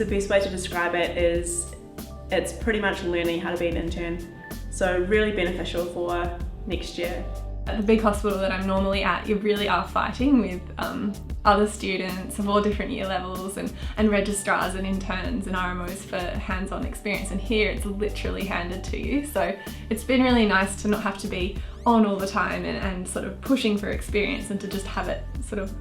the best way to describe it is it's pretty much learning how to be an intern. So really beneficial for next year. At the big hospital that I'm normally at, you really are fighting with other students of all different year levels and registrars and interns and RMOs for hands-on experience, and here it's literally handed to you. So it's been really nice to not have to be on all the time and sort of pushing for experience, and to just have it sort of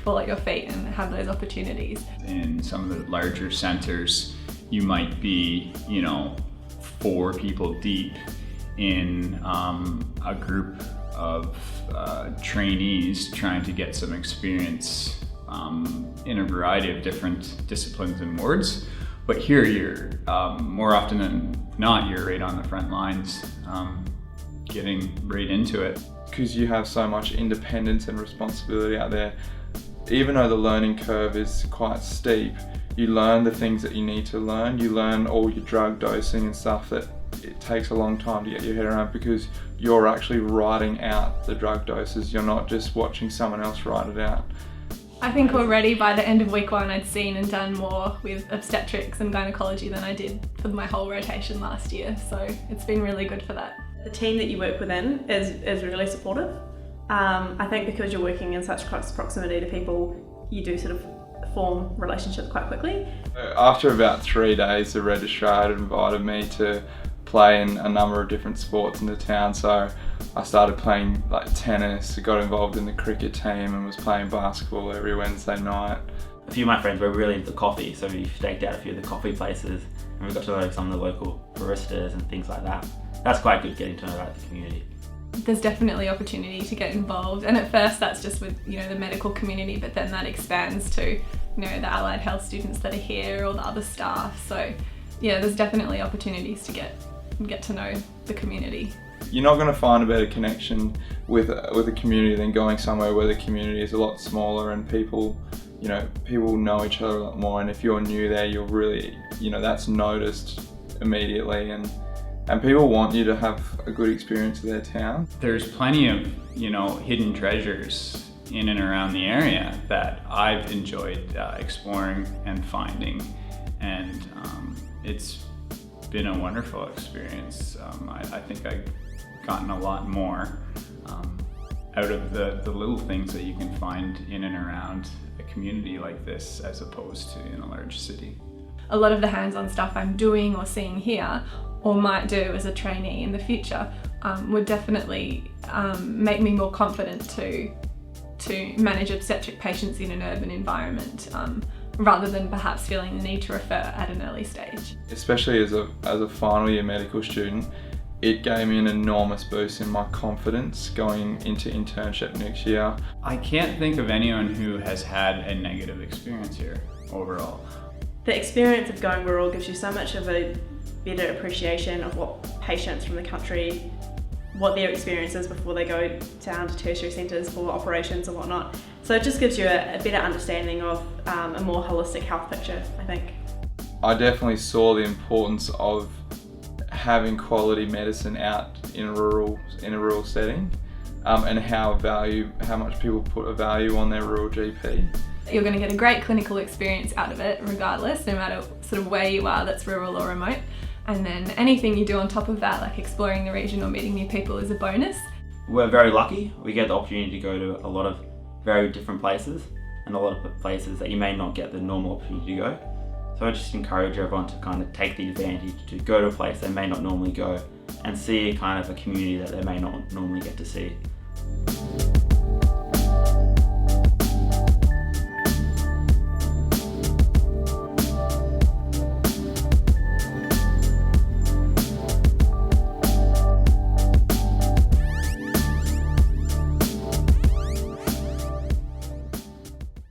fall at your feet and have those opportunities. In some of the larger centres, you might be 4 people deep in a group of trainees trying to get some experience in a variety of different disciplines and wards. But here you're, more often than not, you're right on the front lines, getting right into it. Because you have so much independence and responsibility out there, even though the learning curve is quite steep, you learn the things that you need to learn. You learn all your drug dosing and stuff that it takes a long time to get your head around, because you're actually writing out the drug doses. You're not just watching someone else write it out. I think already by the end of week 1 I'd seen and done more with obstetrics and gynecology than I did for my whole rotation last year, so it's been really good for that. The team that you work within is really supportive. I think because you're working in such close proximity to people, you do sort of form relationships quite quickly. After about 3 days, the registrar had invited me to play in a number of different sports in the town, so I started playing like tennis, got involved in the cricket team and was playing basketball every Wednesday night. A few of my friends were really into coffee, so we staked out a few of the coffee places and we got to know some of the local baristas and things like that. That's quite good, getting to know about the community. There's definitely opportunity to get involved, and at first that's just with the medical community, but then that expands to the allied health students that are here or the other staff. So yeah, there's definitely opportunities to get to know the community. You're not going to find a better connection with a community than going somewhere where the community is a lot smaller and people know each other a lot more, and if you're new there, you're really that's noticed immediately, and people want you to have a good experience with their town. There's plenty of hidden treasures in and around the area that I've enjoyed exploring and finding, and it's been a wonderful experience. I think I've gotten a lot more out of the little things that you can find in and around a community like this, as opposed to in a large city. A lot of the hands-on stuff I'm doing or seeing here, or might do as a trainee in the future, would definitely make me more confident to manage obstetric patients in an urban environment, rather than perhaps feeling the need to refer at an early stage. Especially as a final year medical student, it gave me an enormous boost in my confidence going into internship next year. I can't think of anyone who has had a negative experience here overall. The experience of going rural gives you so much of a better appreciation of what patients from the country, what their experience is before they go down to tertiary centres for operations and whatnot. So it just gives you a better understanding of a more holistic health picture, I think. I definitely saw the importance of having quality medicine out in a rural setting, and how much people put a value on their rural GP. You're going to get a great clinical experience out of it regardless, no matter sort of where you are that's rural or remote. And then anything you do on top of that, like exploring the region or meeting new people, is a bonus. We're very lucky. We get the opportunity to go to a lot of very different places, and a lot of places that you may not get the normal opportunity to go. So I just encourage everyone to kind of take the advantage to go to a place they may not normally go and see kind of a community that they may not normally get to see.